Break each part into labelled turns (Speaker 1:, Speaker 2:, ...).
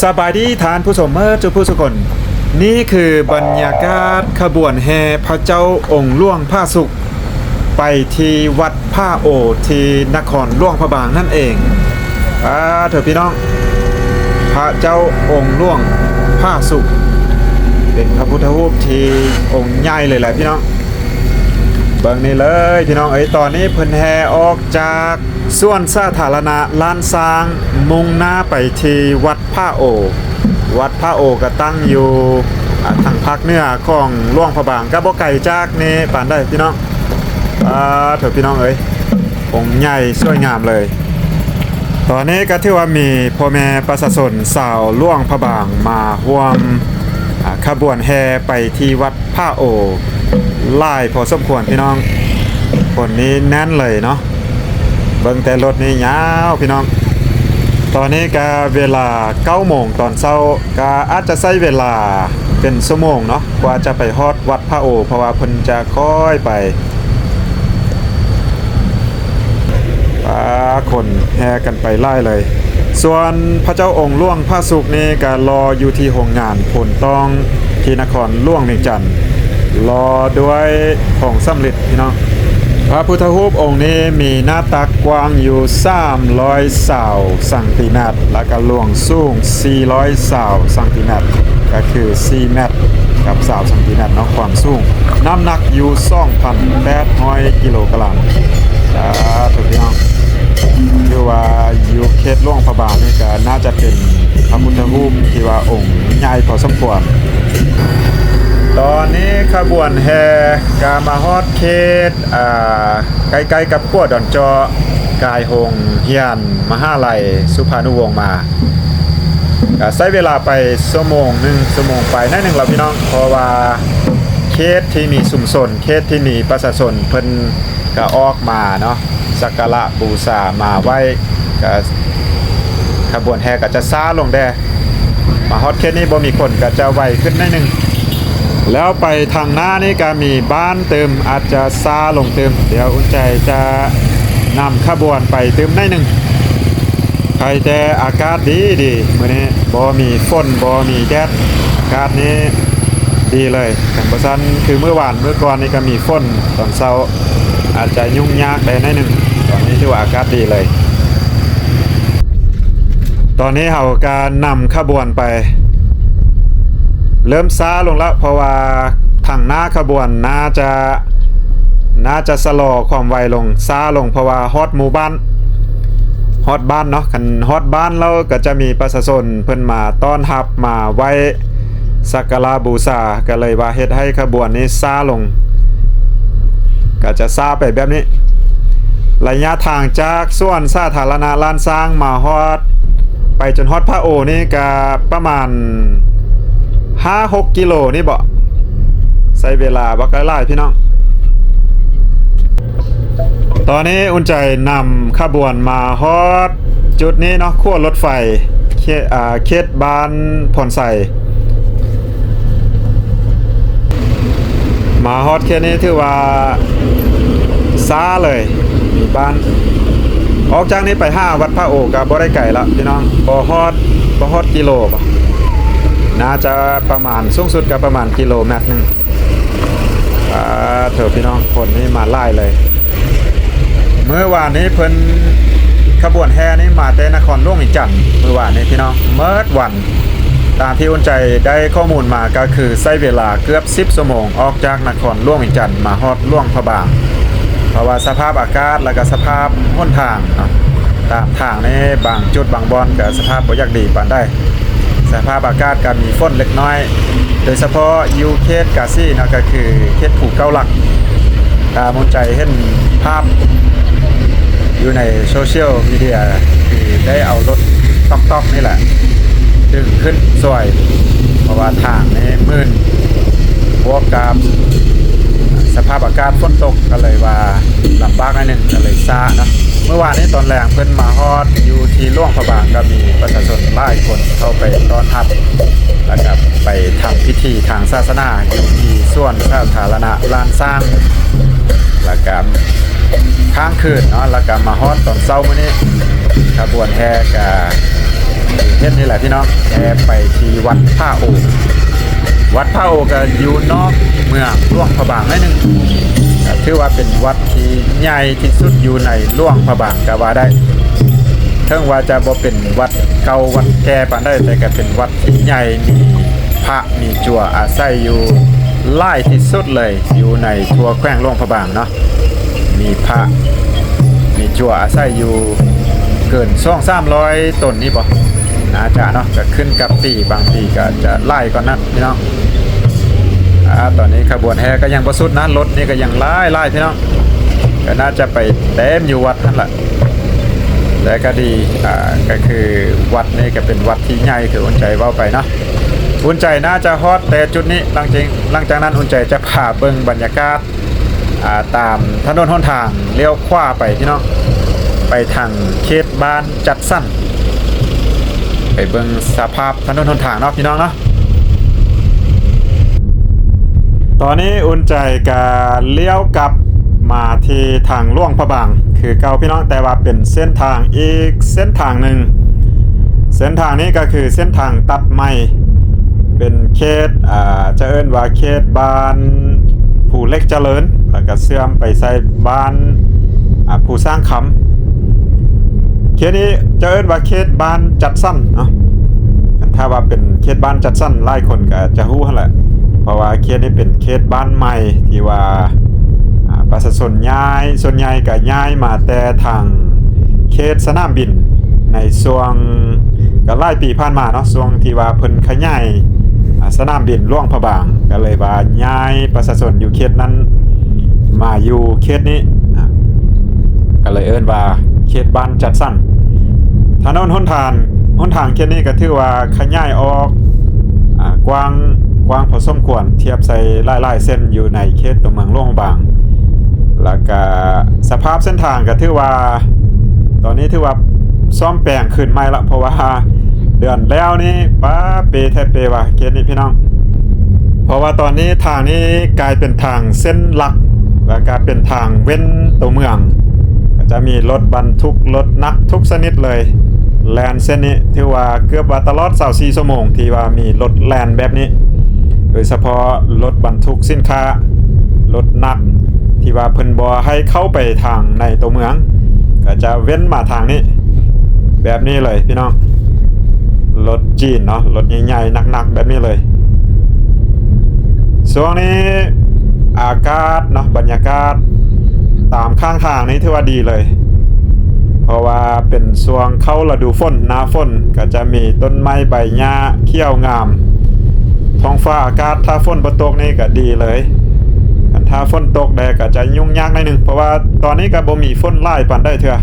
Speaker 1: สบายดีทานผู้ชมเมื่อจุผู้สุคนนี่คือบรรยากาศขบวนแห่พระเจ้าองค์หลวงผ้าสุขไปที่วัดผ้าโอที่นครหลวงพระบางนั่นเองเถอะพี่น้องพระเจ้าองค์หลวงผ้าสุขเป็นพระพุทธรูปที่องค์ใหญ่เลยแหละพี่น้องเบิ่งนี่เลยพี่น้องตอนนี้เพิ่นแห่ออกจากส่วนสาธารณะลานซางมุ่งหน้าไปที่วัดผ้าโอวัดผ้าโอก็ตั้งอยู่ทางภาคเหนือของหลวงพระบางก็บ่ไกลจากนี่ปานได้พี่น้องเถอะพี่น้ององค์ใหญ่สวยงามเลยตอนนี้ก็ถือว่ามีพ่อแม่ประชาชนชาวหลวงพระบางมาร่วมขบวนแห่ไปที่วัดผ้าโอหลายพอสมควรพี่น้องคนนี้แน่นเลยเนาะเบิ่งแต่รถนี่ยาวพี่น้องตอนนี้ก็เวลา9 โมงตอนเช้าก็อาจจะใช้เวลาเป็นชั่วโมงเนาะกว่าจะไปฮอดวัดพระโอเพราะว่าเพิ่นจะค่อยไปคนแห่กันไปไล่เลยส่วนพระเจ้าองค์หลวงพระสุขนี่ก็รออยู่ที่โรงงานผลต้องที่นครหลวงเวียงจันทน์รอด้วยของสำเร็จพี่น้องพระพุทธรูปองค์นี้มีหน้าตักกว้างอยู่320 ซนแล้วก็หลวงสูง420 ซนก็คือ4 เมตรกับ20 ซนเนาะความสูงน้ำหนักอยู่ 2,800 กิโลกรัมถูกพี่น้องคือว่าอยู่เขตหลวงพระบางนี่ก็น่าจะเป็นพระพุทธรูปที่ว่าองค์ใหญ่พอสมควรตอนนี้ขบวนแห่กามาฮอดเขตใกล้ๆกับขั้วดอนจอกายหงเฮียนมหาลัยสุภานุวงศ์มาใช้เวลาไปชั่วโมงไปนั่นหนึ่งเราพี่น้องเพราะว่าเขตที่มีชุมชนเขตที่มีประชาชนเพิ่นก็ออกมาเนาะสักการะบูชามาไหว้กับขบวนแห่ก็จะช้าลงได้มาฮอดเขตนี้บ่มีคนก็จะไวขึ้นนิดนึงแล้วไปทางหน้านี่ก็มีบ้านเติมอาจจะซาลงเติมเดี๋ยวอุ่นใจจะนำขบวนไปเติมได้หนึ่งใครแต่อากาศดีมื้อนี้บ่มีฝนบ่มีแดดอากาศนี้ดีเลยแต่บ่ซั้นคือเมื่อก่อนนี่ก็มีฝนตอนเช้าอาจจะยุ่งยากได้หน่อยนึงตอนนี้ถือว่าอากาศดีเลยตอนนี้เฮาการนำขบวนไปเริ่มช้าลงแล้วเพราะว่าทางหน้าขบวนน่าจะสลอความไวลงช้าลงเพราะว่าฮอดหมู่บ้านฮอดบ้านเนาะคันฮอดบ้านแล้วก็จะมีประชาชนเพิ่นมาต้อนรับมาไว้สักการะบูชาก็เลยว่าเฮ็ดให้ขบวนนี้ช้าลงก็จะช้าไปแบบนี้ระยะทางจากส่วนสาธารณะลานสร้างมาฮอดไปจนฮอดพระโอนี่ก็ประมาณ5-6 กิโลนี่บ่ใช้เวลาบ่ไกลหลายพี่น้องตอนนี้อุ่นใจนำขบวนมาฮอดจุดนี้เนาะขั้วรถไฟเขตบ้านพรไสมาฮอดเขตนี้ถือว่าช้าเลยมีบ้านออกจากนี้ไป5วัดพระโอก็บ่ได้ไกลแล้วพี่น้องบ่ฮอดกิโลบ่น่าจะประมาณสูงสุดก็ประมาณกิโลเมตรนึงเถอะพี่น้องคนนี้มาไล่เลยเมื่อวานนี้เพิ่นขบวนแห่นี้มาแต่นครหลวงเวียงจันทน์เมื่อวานนี้พี่น้องเมื่อวันตามที่อุ่นใจได้ข้อมูลมาก็คือใช้เวลาเกือบ10 ชั่วโมงออกจากนครหลวงเวียงจันทน์มาฮอดหลวงพระบางเพราะว่าสภาพอากาศและก็สภาพหนทางเนาะตามทางนี้บางจุดบางบอนก็สภาพบ่อยากดีปานได้สภาพอากาศก็มีฝนเล็กน้อยโดยเฉพาะอยู่เขตกาซี่นะก็คือเขตภูเก้าหลักตามใจเห็นภาพอยู่ในโซเชียลมีเดียคือได้เอารถต๊อกนี่แหละดึงขึ้นสวยเพราะว่าทางนี้มืดบวกกับสภาพอากาศฝนตกก็เลยว่าลำบากนิดนึงก็เลยช้านะเมื่อวานนี้ตอนแรงเพิ่นมาฮอดอยู่ที่หลวงพระบางก็มีประชาชนหลายคนเข้าไปต้อนรับแล้วก็ไปทำพิธีทางศาสนาอยู่ที่ส่วนสาธารณะลานสร้างแล้วก็ค้างคืนเนาะแล้วก็มาฮอดตอนเช้ามื้อนี้ขบวนแห่ก็ เพชรนี่แหละพี่น้องแกไปที่วัดท่าโอวัดท่าโอก็อยู่นอกเมืองหลวงพระบางนิดนึงถือว่าเป็นวัดที่ใหญ่ที่สุดอยู่ในหลวงพระบางก็ว่าได้ถึงว่าจะบ่เป็นวัดเก่าวัดแก่ปานใดแต่ก็เป็นวัดที่ใหญ่มีพระมีจั่วอาศัยอยู่หลายที่สุดเลยอยู่ในทั่วแขวงหลวงพระบางเนาะมีพระมีจั่วอาศัยอยู่เกิน200-300ต้นนี่บ่น่าจะเนาะก็ขึ้นกับปีบางปีก็จะไล่ก่อนนะพี่น้องตอนนี้ขบวนแห่ก็ยังบ่สุดนะรถนี่ก็ยังไล่พี่น้องก็น่าจะไปเต็มอยู่วัดนั่นแหละและก็ดีก็คือวัดนี่ก็เป็นวัดที่ใหญ่คืออุ่นใจเว้าไปเนาะอุ่นใจน่าจะฮอตแต่จุดนี้หลังจากนั้นอุ่นใจจะพาเบิ่งบรรยากาศตามถนนหนทางเลี้ยวขวาไปพี่น้องไปทางเขตบ้านจัดสรรไปเบิ่งสภาพถนนหนทางเนาะพี่น้องเนาะตอนนี้อุ่นใจก็เลี้ยวกลับมาที่ทางหลวงพระบางคือเก่าพี่น้องแต่ว่าเป็นเส้นทางอีกเส้นทางหนึ่งเส้นทางนี้ก็คือเส้นทางตัดใหม่เป็นเขตจะเอิ้นว่าเขตบ้านผู้เล็กเจริญแล้วก็เสื่อมไปใส่บ้านผู้สร้างคำเขตนี้จะเอิ้นว่าเขตบ้านจัดสรรเนาะถ้าว่าเป็นเขตบ้านจัดสรรหลายคนก็จะรู้หั่นแหละเพราะว่าเขตนี้เป็นเขตบ้านใหม่ที่ว่าประชาชนย้ายส่วนใหญ่ก็ย้ายมาแต่ทางเขตสนามบินในช่วงก็หลายปีผ่านมาเนาะช่วงที่ว่าเพิ่นขยายสนามบินหลวงพระบางก็เลยว่าย้ายประชาชนอยู่เขตนั้นมาอยู่เขตนี้ก็เลยเอิ้นว่าเขตบ้านจัดสรรถนนหนทางเขตนี้ก็ถือว่าขยายออกกว้างพอสมควรเทียบใส่หลายๆเส้นอยู่ในเขตตัวเมืองหลวงพระบางแล้วก็สภาพเส้นทางก็ถือว่าตอนนี้ถือว่าซ่อมแปลงขึ้นใหม่ละเพราะว่าเดือนแล้วนี่ป้าเปแทบเปว่าเขตนี้พี่น้องเพราะว่าตอนนี้ทางนี้กลายเป็นทางเส้นหลักแล้วก็เป็นทางเว้นตัวเมืองก็จะมีรถบรรทุกรถนักทุกชนิดเลยแลนเส้นนี้ถือว่าเกือบว่าตลอด24ชั่วโมงที่ว่ามีรถแลนแบบนี้โดยเฉพาะรถบรรทุกสินค้ารถนักที่ว่าเพิ่นบ่ให้เข้าไปทางในตัวเมืองก็จะเว้นมาทางนี้แบบนี้เลยพี่น้องรถจีนเนาะรถใหญ่ๆหนักๆแบบนี้เลยช่วงนี้อากาศเนาะบรรยากาศตามข้างทางนี้ถือว่าดีเลยเพราะว่าเป็นช่วงเข้าฤดูฝนหน้าฝนก็จะมีต้นไม้ใบหญ้าเขียวงามท้องฟ้าอากาศถ้าฝนบ่ตกนี่ก็ดีเลยถ้าฝนตกแดดก็จะยุ่งยากหน่อยนึงเพราะว่าตอนนี้ก็บ่มีฝนหลายปานใดเทื่อ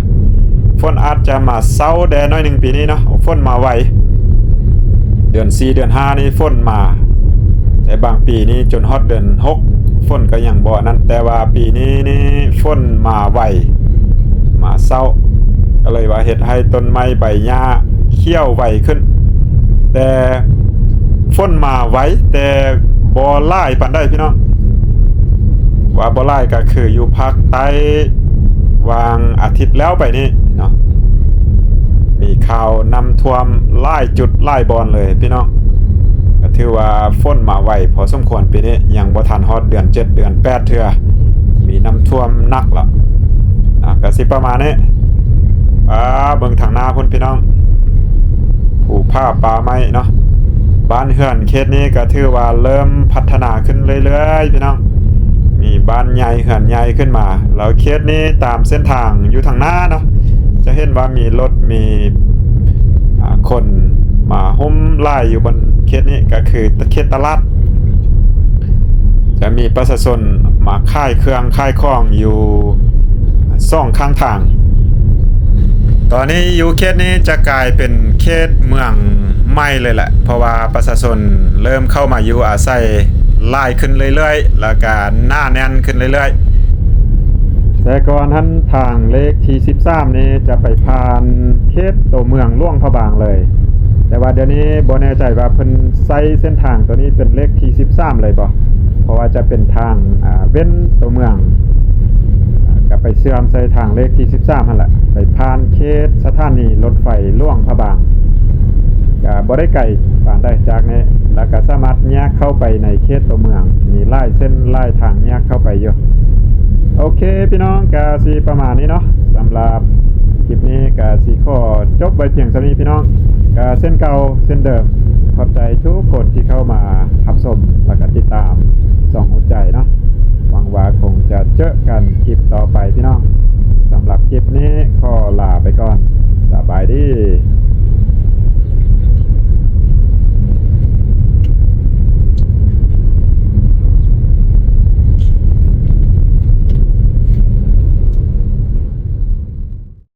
Speaker 1: ฝนอาจจะมาเซาแดดหน่อยนึงปีนี้เนาะฝนมาไวเดือน4เดือน5นี่ฝนมาแต่บางปีนี้จนฮอดเดือน6ฝนก็ยังบ่นั้นแต่ว่าปีนี้นี่ฝนมาไวมาเซาก็เลยว่าเฮ็ดให้ต้นไม้ใบหญ้าเขียวไวขึ้นแต่ฝนมาไวแต่บ่หลายปานใดพี่น้องว่าบ่หลายก็คืออยู่ภาคใต้วางอาทิตย์แล้วไปนี่เนาะมีข่าวน้ำท่วมหลายจุดหลายบอนเลยพี่น้องก็ถือว่าฝนมาไวพอสมควรปีนี้ยังบ่ทันฮอดเดือน7เดือน8เทื่อมีน้ำท่วมหนักละก็สิประมาณนี้เบิ่งทางหน้าพุ่นพี่น้องผู้ผ้าป่าไม้เนาะบ้านเฮือนเขตนี้ก็ถือว่าเริ่มพัฒนาขึ้นเรื่อยๆพี่น้องมีบ้านใหญ่เฮือนใหญ่ขึ้นมาแล้วเขตนี้ตามเส้นทางอยู่ทางหน้าเนาะจะเห็นว่ามีรถมีคนมาหุ้มไล่อยู่บนเขตนี้ก็คือเขตตลาดจะมีประชาชนมาค่ายเครื่องค่ายของอยู่ซ่องข้างทางตอนนี้อยู่เขตนี้จะกลายเป็นเขตเมืองใหม่เลยแหละเพราะว่าประชาชนเริ่มเข้ามาอยู่อาศัยไล่ขึ้นเรื่อยๆแล้วก็หน้าแน่นขึ้นเรื่อยๆแต่ก่อนท่านทางเลขที่13นี้จะไปผ่านเขตตัวเมืองหลวงพระบางเลยแต่ว่าเดี๋ยวนี้บ่แน่ใจว่าเพิ่นใช้เส้นทางตัวนี้เป็นเลขที่13เลยบ่เพราะว่าจะเป็นทางเว้นตัวเมืองก็ไปเชื่อมใส่ทางเลขที่13นั่นแหละไปผ่านเขตสถานีรถไฟหลวงพระบาง บ่ได้ไกลปานใดจากนี้แล้วก็สามารถแยกเข้าไปในเขตตัวเมืองมีหลายเส้นหลายทางแยกเข้าไปอยู่โอเคพี่น้องก็สิประมาณนี้เนาะสำหรับคลิปนี้ก็สิขอจบไว้เพียงเท่านี้พี่น้องก็เส้นเก่าเส้นเดิมขอบใจทุกคนที่เข้ามารับชมและก็ติดตามส่องหัวใจเนาะหวังว่าคงจะเจอกันคลิปต่อไปพี่น้องสำหรับคลิปนี้ขอลาไปก่อนสบายดี